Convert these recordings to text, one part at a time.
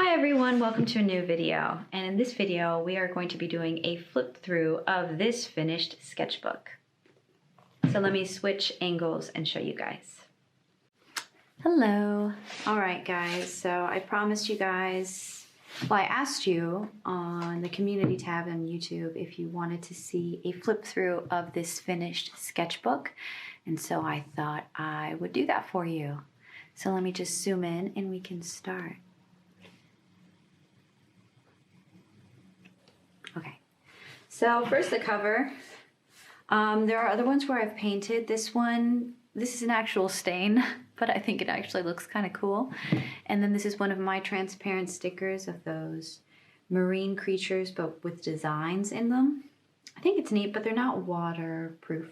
Hi everyone, welcome to a new video. And in this video, we are going to be doing a flip through of this finished sketchbook. So let me switch angles and show you guys. Hello. All right guys, so I promised you guys, well I asked you on the community tab on YouTube if you wanted to see a flip through of this finished sketchbook. And so I thought I would do that for you. So let me just zoom in and we can start. Okay, so first the cover. There are other ones where I've painted. This is an actual stain, but I think it actually looks kind of cool. And then this is one of my transparent stickers of those marine creatures, but with designs in them. I think it's neat, but they're not waterproof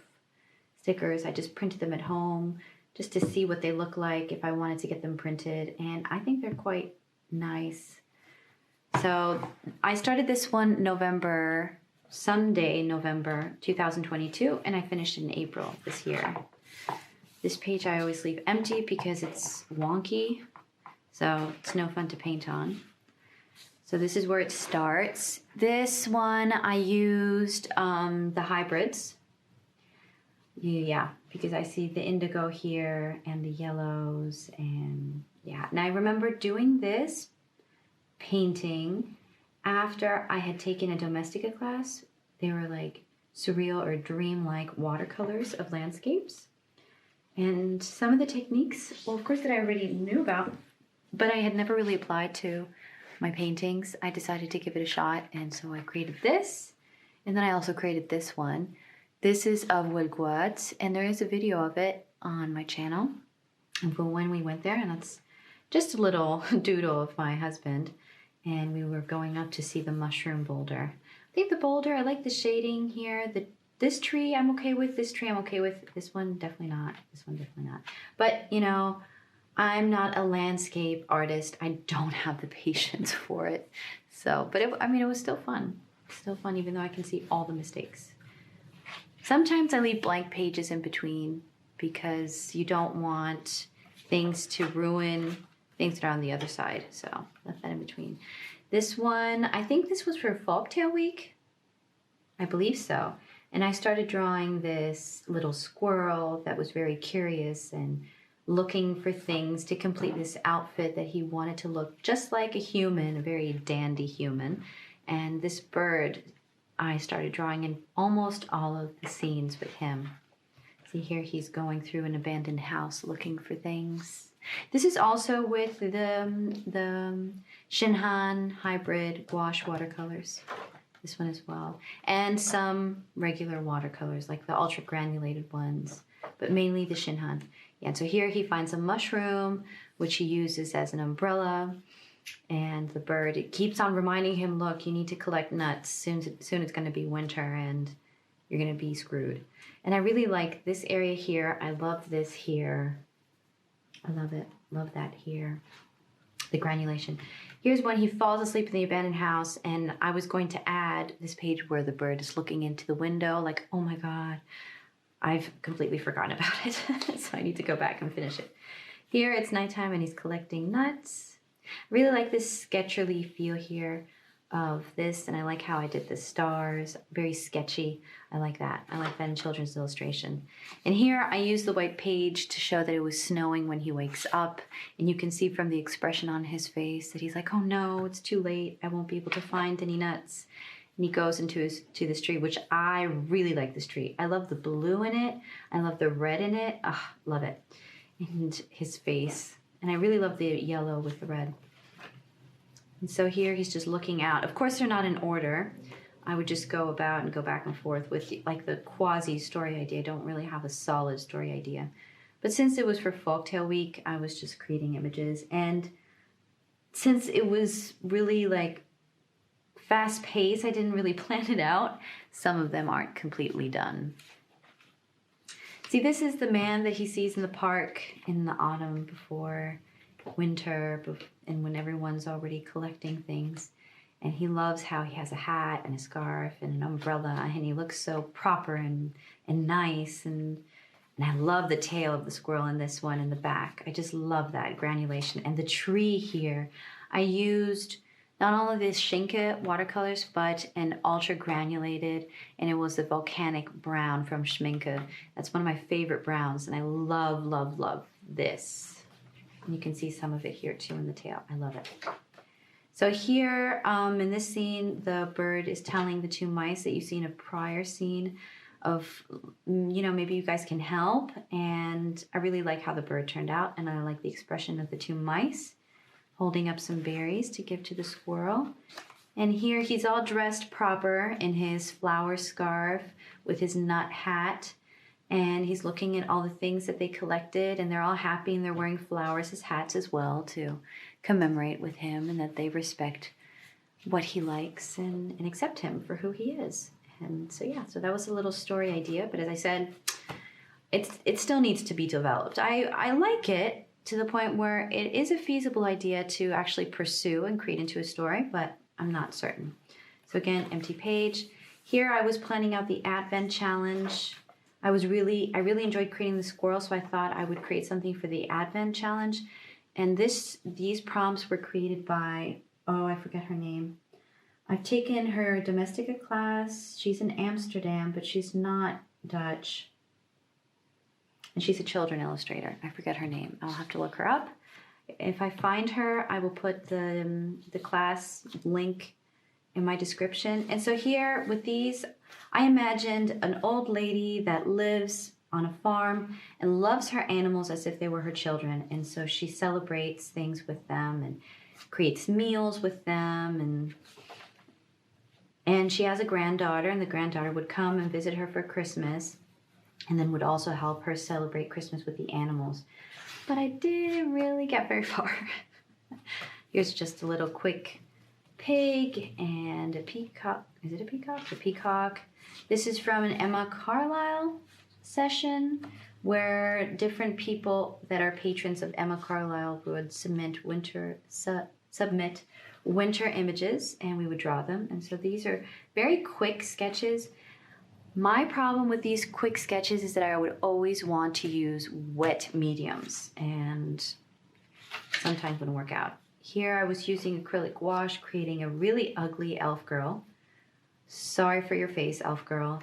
stickers. I just printed them at home just to see what they look like if I wanted to get them printed. And I think they're quite nice. So I started this one Sunday, November 2022, and I finished it in April this year. This page I always leave empty because it's wonky, so it's no fun to paint on. So this is where it starts. This one I used the hybrids. Yeah, because I see the indigo here and the yellows, and yeah. And I remember doing this painting after I had taken a domestika class. They were like surreal or dream-like watercolors of landscapes. And some of the techniques, well, of course, that I already knew about, but I had never really applied to my paintings. I decided to give it a shot, and so I created this. And then I also created this one. This is of wood quartz, and there is a video of it on my channel for when we went there, and that's just a little doodle of my husband. And we were going up to see the mushroom boulder. I think the boulder, I like the shading here. This tree I'm okay with, this tree I'm okay with, this one definitely not, this one definitely not. But you know, I'm not a landscape artist. I don't have the patience for it. So, but it was still fun. Still fun even though I can see all the mistakes. Sometimes I leave blank pages in between because you don't want things to ruin things that are on the other side, so left that in between. This one, I think this was for Folktale Week. I believe so. And I started drawing this little squirrel that was very curious and looking for things to complete this outfit that he wanted to look just like a human, a very dandy human. And this bird, I started drawing in almost all of the scenes with him. See here, he's going through an abandoned house looking for things. This is also with the Shinhan hybrid gouache watercolors. This one as well. And some regular watercolors, like the ultra granulated ones, but mainly the Shinhan. Yeah, and so here he finds a mushroom, which he uses as an umbrella. And the bird, it keeps on reminding him, look, you need to collect nuts. Soon it's going to be winter and you're going to be screwed. And I really like this area here. I love this here. I love it. Love that here. The granulation. Here's when he falls asleep in the abandoned house, and I was going to add this page where the bird is looking into the window like, oh my God, I've completely forgotten about it. So I need to go back and finish it. Here it's nighttime and he's collecting nuts. I really like this sketcherly feel here of this, and I like how I did the stars, very sketchy. I like that. I like that in children's illustration. And here I used the white page to show that it was snowing when he wakes up, and you can see from the expression on his face that he's like, oh no, it's too late. I won't be able to find any nuts. And he goes to this tree, which I really like this tree. I love the blue in it. I love the red in it. Ah, love it. And his face. And I really love the yellow with the red. And so here he's just looking out. Of course, they're not in order. I would just go about and go back and forth with like the quasi story idea. I don't really have a solid story idea. But since it was for Folktale Week, I was just creating images. And since it was really like fast paced, I didn't really plan it out. Some of them aren't completely done. See, this is the man that he sees in the park in the autumn before winter, and when everyone's already collecting things. And he loves how he has a hat and a scarf and an umbrella, and he looks so proper and nice. And I love the tail of the squirrel in this one in the back. I just love that granulation. And the tree here, I used not only this Schinke watercolors, but an ultra granulated, and it was the volcanic brown from Schminke. That's one of my favorite browns, and I love, love, love this. And you can see some of it here too in the tail. I love it. So here in this scene, the bird is telling the two mice that you see in a prior scene of, maybe you guys can help. And I really like how the bird turned out, and I like the expression of the two mice holding up some berries to give to the squirrel. And here he's all dressed proper in his flower scarf with his nut hat. And he's looking at all the things that they collected, and they're all happy, and they're wearing flowers as hats as well to commemorate with him, and that they respect what he likes and accept him for who he is. And so that was a little story idea, but as I said, it still needs to be developed. I like it to the point where it is a feasible idea to actually pursue and create into a story, but I'm not certain. So again, empty page. Here I was planning out the Advent challenge. I really enjoyed creating the squirrel, so I thought I would create something for the Advent challenge. And these prompts were created by, I forget her name. I've taken her domestika class. She's in Amsterdam, but she's not Dutch. And she's a children illustrator. I forget her name. I'll have to look her up. If I find her, I will put the class link in my description. And so here with these, I imagined an old lady that lives on a farm and loves her animals as if they were her children. And so she celebrates things with them and creates meals with them. And she has a granddaughter, and the granddaughter would come and visit her for Christmas and then would also help her celebrate Christmas with the animals. But I didn't really get very far. Here's just a little quick pig and a peacock. Is it a peacock? A peacock. This is from an Emma Carlisle session where different people that are patrons of Emma Carlisle would submit winter images, and we would draw them. And so these are very quick sketches. My problem with these quick sketches is that I would always want to use wet mediums, and sometimes wouldn't work out. Here I was using acrylic wash, creating a really ugly elf girl. Sorry for your face, elf girl.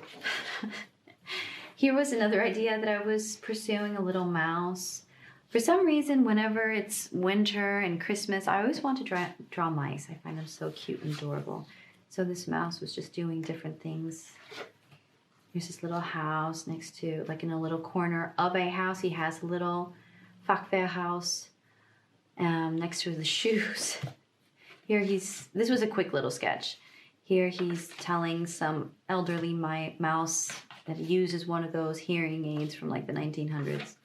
Here was another idea that I was pursuing, a little mouse. For some reason, whenever it's winter and Christmas, I always want to draw mice. I find them so cute and adorable. So this mouse was just doing different things. Here's this little house next to, like in a little corner of a house. He has a little house next to the shoes. Here this was a quick little sketch. Here he's telling some elderly mouse that uses one of those hearing aids from like the 1900s.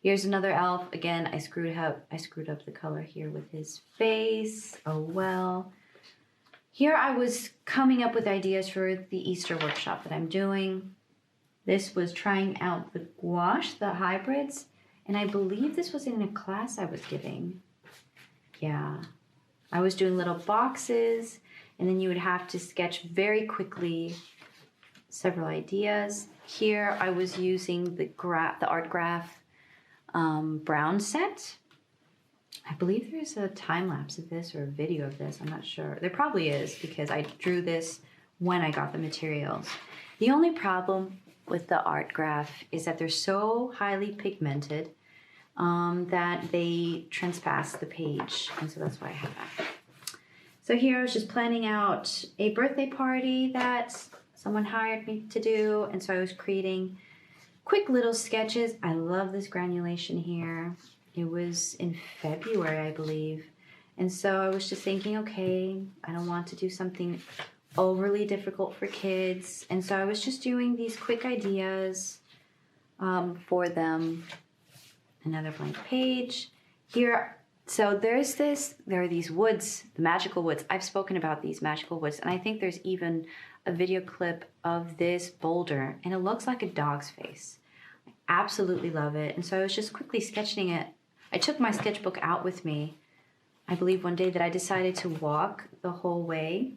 Here's another elf. Again, I screwed up the color here with his face. Oh well. Here I was coming up with ideas for the Easter workshop that I'm doing. This was trying out the gouache, the hybrids, and I believe this was in a class I was giving. Yeah. I was doing little boxes, and then you would have to sketch very quickly several ideas. Here I was using the art graph brown set. I believe there's a time lapse of this or a video of this. I'm not sure. There probably is because I drew this when I got the materials. The only problem with the art graph is that they're so highly pigmented that they transpass the page. And so that's why I have that. So here I was just planning out a birthday party that someone hired me to do. And so I was creating quick little sketches. I love this granulation here. It was in February, I believe. And so I was just thinking, okay, I don't want to do something overly difficult for kids. And so I was just doing these quick ideas for them. Another blank page. Here, so there are these woods, the magical woods. I've spoken about these magical woods, and I think there's even a video clip of this boulder, and it looks like a dog's face. I absolutely love it. And so I was just quickly sketching it. I took my sketchbook out with me. I believe one day that I decided to walk the whole way.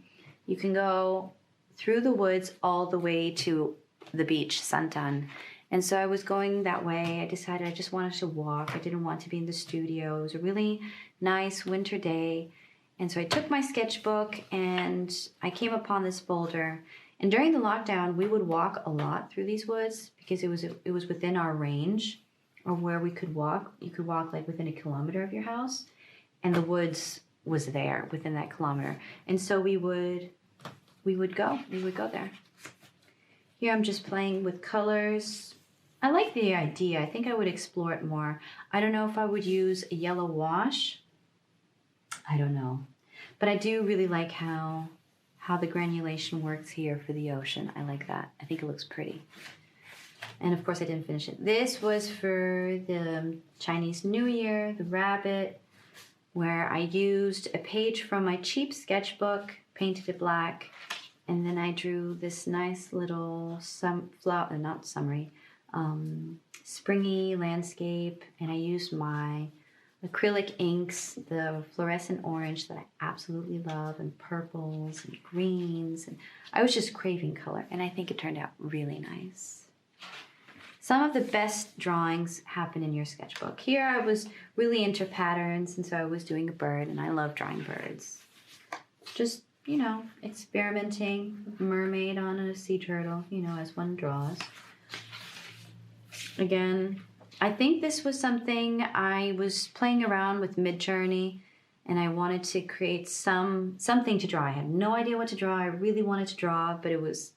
You can go through the woods all the way to the beach, Santan. And so I was going that way. I decided I just wanted to walk. I didn't want to be in the studio. It was a really nice winter day. And so I took my sketchbook and I came upon this boulder. And during the lockdown, we would walk a lot through these woods because it was within our range or where we could walk. You could walk like within a kilometer of your house, and the woods was there within that kilometer. And so we would go there. Here I'm just playing with colors. I like the idea. I think I would explore it more. I don't know if I would use a yellow wash. I don't know. But I do really like how the granulation works here for the ocean. I like that. I think it looks pretty. And of course I didn't finish it. This was for the Chinese New Year, the rabbit, where I used a page from my cheap sketchbook, painted it black, and then I drew this nice little springy landscape, and I used my acrylic inks, the fluorescent orange that I absolutely love, and purples and greens, and I was just craving color, and I think it turned out really nice. Some of the best drawings happen in your sketchbook. Here I was really into patterns, and so I was doing a bird, and I love drawing birds. Just, you know, experimenting, mermaid on a sea turtle, you know, as one draws. Again, I think this was something I was playing around with Midjourney, and I wanted to create something to draw. I had no idea what to draw. I really wanted to draw, but it was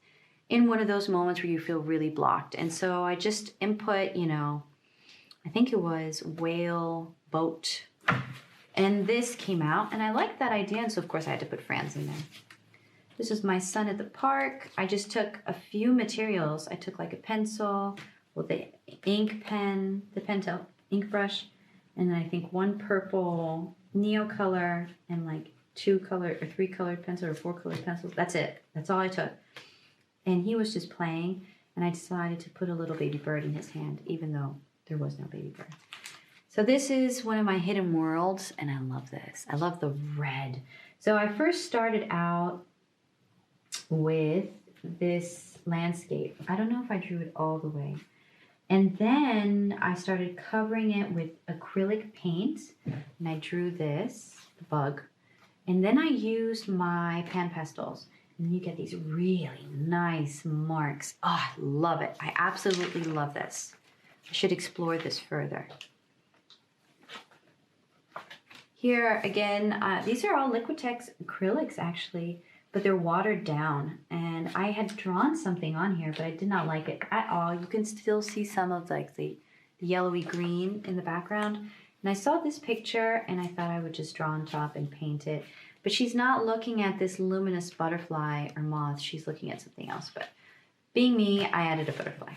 in one of those moments where you feel really blocked. And so I just input, you know, I think it was whale boat. And this came out, and I liked that idea, and so of course I had to put Franz in there. This is my son at the park. I just took a few materials. I took like a pencil with the ink pen, the Pentel ink brush, and then I think one purple Neocolor and like 3 colored pencils or 4 colored pencils. That's it. That's all I took. And he was just playing, and I decided to put a little baby bird in his hand, even though there was no baby bird. So this is one of my hidden worlds, and I love this. I love the red. So I first started out with this landscape. I don't know if I drew it all the way. And then I started covering it with acrylic paint, and I drew this, the bug. And then I used my pan pastels. And you get these really nice marks. Oh, I love it. I absolutely love this. I should explore this further. Here again, these are all Liquitex acrylics actually, but they're watered down. And I had drawn something on here, but I did not like it at all. You can still see some of like the yellowy green in the background. And I saw this picture and I thought I would just draw on top and paint it. But she's not looking at this luminous butterfly or moth. She's looking at something else. But being me, I added a butterfly.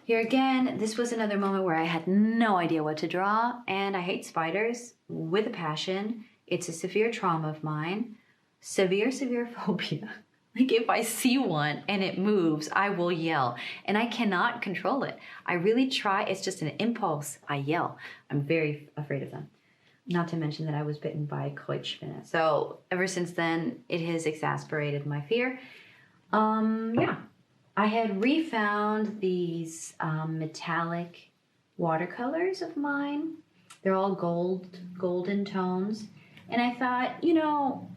Here again, this was another moment where I had no idea what to draw. And I hate spiders with a passion. It's a severe trauma of mine. Severe phobia. Like if I see one and it moves, I will yell. And I cannot control it. I really try. It's just an impulse. I yell. I'm very afraid of them. Not to mention that I was bitten by a Kreuzspinne. So ever since then, it has exasperated my fear. Yeah, I had refound these metallic watercolors of mine. They're all golden tones. And I thought, you know,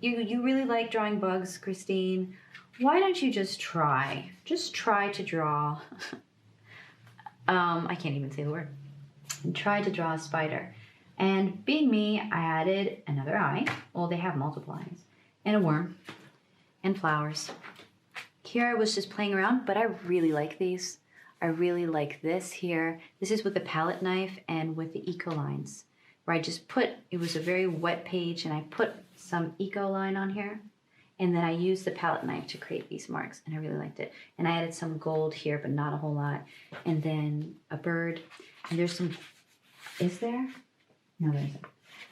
you really like drawing bugs, Christine. Why don't you just try? Just try to draw. I can't even say the word. Try to draw a spider. And being me, I added another eye. Well, they have multiple eyes. And a worm. And flowers. Here I was just playing around, but I really like these. I really like this here. This is with the palette knife and with the eco lines. Where I just put, it was a very wet page, and I put some eco line on here. And then I used the palette knife to create these marks, and I really liked it. And I added some gold here, but not a whole lot. And then a bird. And there's some, is there? No, there isn't.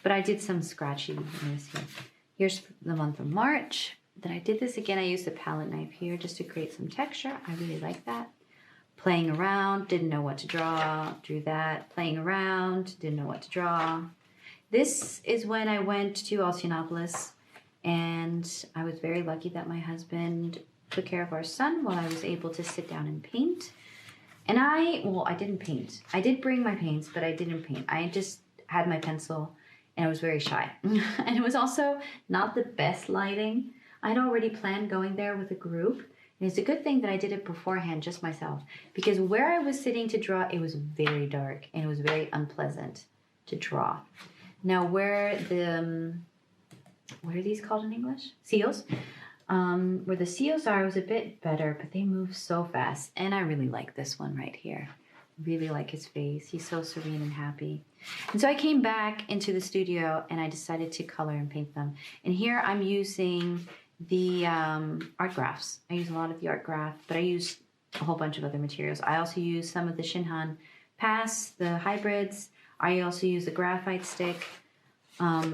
But I did some scratchiness here. Here's the month of March. Then I did this again. I used the palette knife here just to create some texture. I really like that. Playing around, didn't know what to draw. Drew that. Playing around, didn't know what to draw. This is when I went to Alcianopolis, and I was very lucky that my husband took care of our son while I was able to sit down and paint. And I didn't paint. I did bring my paints, but I didn't paint. I just had my pencil, and I was very shy. And it was also not the best lighting. I'd already planned going there with a group. And it's a good thing that I did it beforehand just myself, because where I was sitting to draw, it was very dark and it was very unpleasant to draw. Now where the, what are these called in English? Seals. Where the seals are was a bit better, but they move so fast. And I really like this one right here. Really like his face. He's so serene and happy. And so I came back into the studio and I decided to color and paint them. And here I'm using the art graphs. I use a lot of the art graph, but I use a whole bunch of other materials. I also use some of the Shinhan Pass, the hybrids. I also use the graphite stick.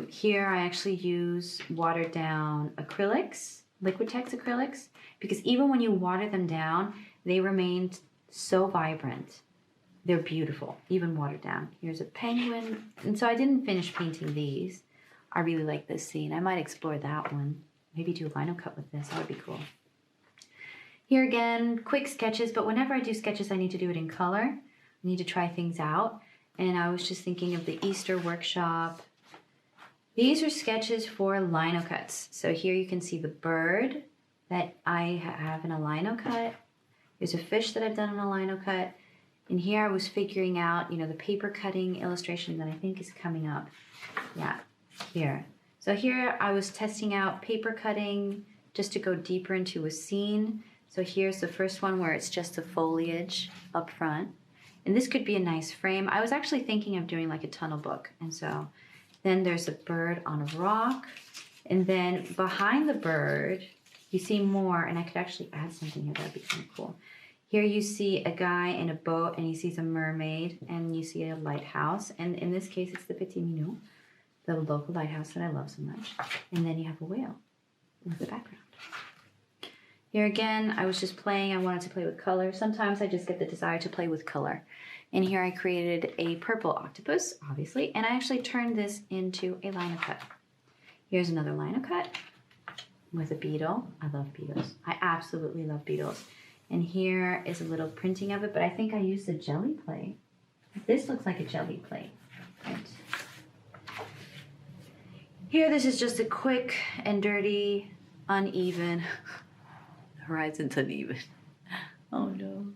Here I actually use watered down acrylics, Liquitex acrylics, because even when you water them down, they remain so vibrant. They're beautiful, even watered down. Here's a penguin. And so I didn't finish painting these. I really like this scene. I might explore that one. Maybe do a lino cut with this. That would be cool. Here again, quick sketches, but whenever I do sketches, I need to do it in color. I need to try things out. And I was just thinking of the Easter workshop. These are sketches for lino cuts. So here you can see the bird that I have in a lino cut. There's a fish that I've done in a lino cut. And here I was figuring out, you know, the paper cutting illustration that I think is coming up. Yeah, here. So here I was testing out paper cutting just to go deeper into a scene. So here's the first one where it's just the foliage up front. And this could be a nice frame. I was actually thinking of doing like a tunnel book. And so then there's a bird on a rock. And then behind the bird, you see more, and I could actually add something here. That'd be kind of cool. Here you see a guy in a boat and he sees a mermaid and you see a lighthouse. And in this case, it's the Petit Minou, the local lighthouse that I love so much. And then you have a whale with the background. Here again, I was just playing. I wanted to play with color. Sometimes I just get the desire to play with color. And here I created a purple octopus, obviously, and I actually turned this into a lino cut. Here's another lino cut with a beetle. I love beetles. I absolutely love beetles. And here is a little printing of it, but I think I used a jelly plate. This looks like a jelly plate. Right. Here, this is just a quick and dirty, uneven. The horizon's uneven. Oh no.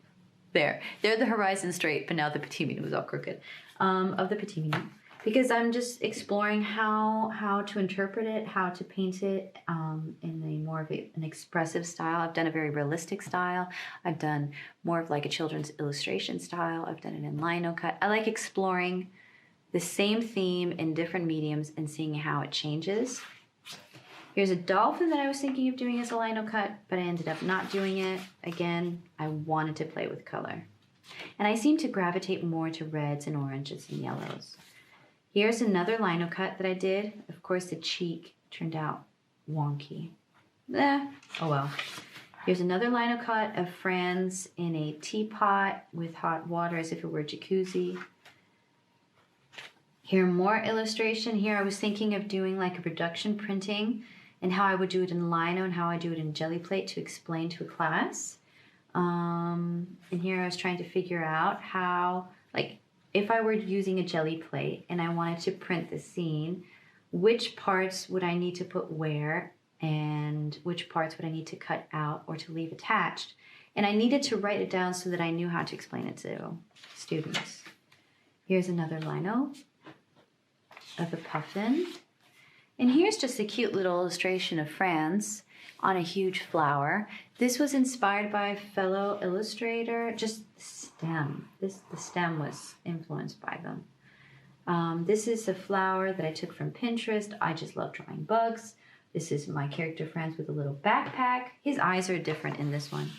There the horizon straight, but now the Petit Minou is all crooked. Of the Petit Minou. Because I'm just exploring how to interpret it, how to paint it in a more of an expressive style. I've done a very realistic style. I've done more of like a children's illustration style. I've done it in lino cut. I like exploring the same theme in different mediums and seeing how it changes. Here's a dolphin that I was thinking of doing as a lino cut, but I ended up not doing it. Again, I wanted to play with color. And I seem to gravitate more to reds and oranges and yellows. Here's another lino cut that I did. Of course, the cheek turned out wonky. Oh well. Here's another lino cut of Franz in a teapot with hot water as if it were a jacuzzi. Here, more illustration. Here I was thinking of doing like a production printing and how I would do it in lino and how I do it in jelly plate to explain to a class. And here I was trying to figure out how, like, if I were using a jelly plate and I wanted to print the scene, which parts would I need to put where and which parts would I need to cut out or to leave attached? And I needed to write it down so that I knew how to explain it to students. Here's another lino of a puffin. And here's just a cute little illustration of Franz on a huge flower. This was inspired by a fellow illustrator, just the stem. The stem was influenced by them. This is a flower that I took from Pinterest. I just love drawing bugs. This is my character Franz with a little backpack. His eyes are different in this one.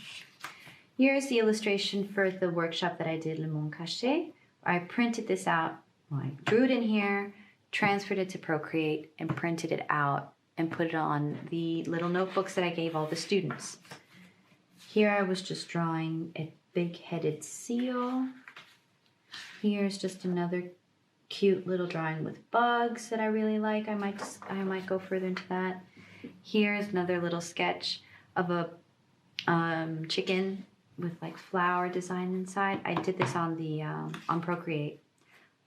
Here's the illustration for the workshop that I did, Le Monde Caché. I printed this out, well, I drew it in here, transferred it to Procreate, and printed it out and put it on the little notebooks that I gave all the students. Here I was just drawing a big-headed seal. Here's just another cute little drawing with bugs that I really like. I might go further into that. Here's another little sketch of a chicken with like flower design inside. I did this on the on Procreate.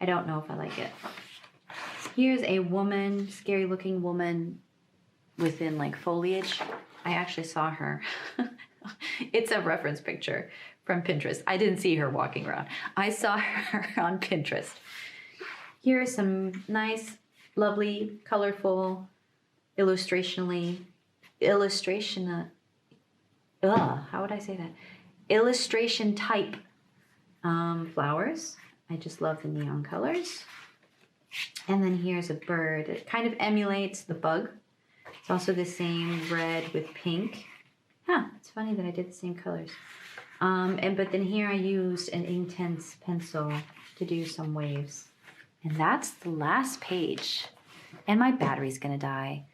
I don't know if I like it. Here's a woman, scary looking woman within like foliage. I actually saw her. It's a reference picture from Pinterest. I didn't see her walking around. I saw her on Pinterest. Here are some nice, lovely, colorful, how would I say that? Illustration type flowers. I just love the neon colors. And then here's a bird. It kind of emulates the bug. It's also the same red with pink. Huh, it's funny that I did the same colors. But then here I used an Inktense pencil to do some waves. And that's the last page. And my battery's gonna die.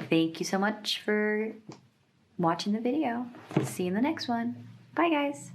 Thank you so much for watching the video. See you in the next one. Bye, guys.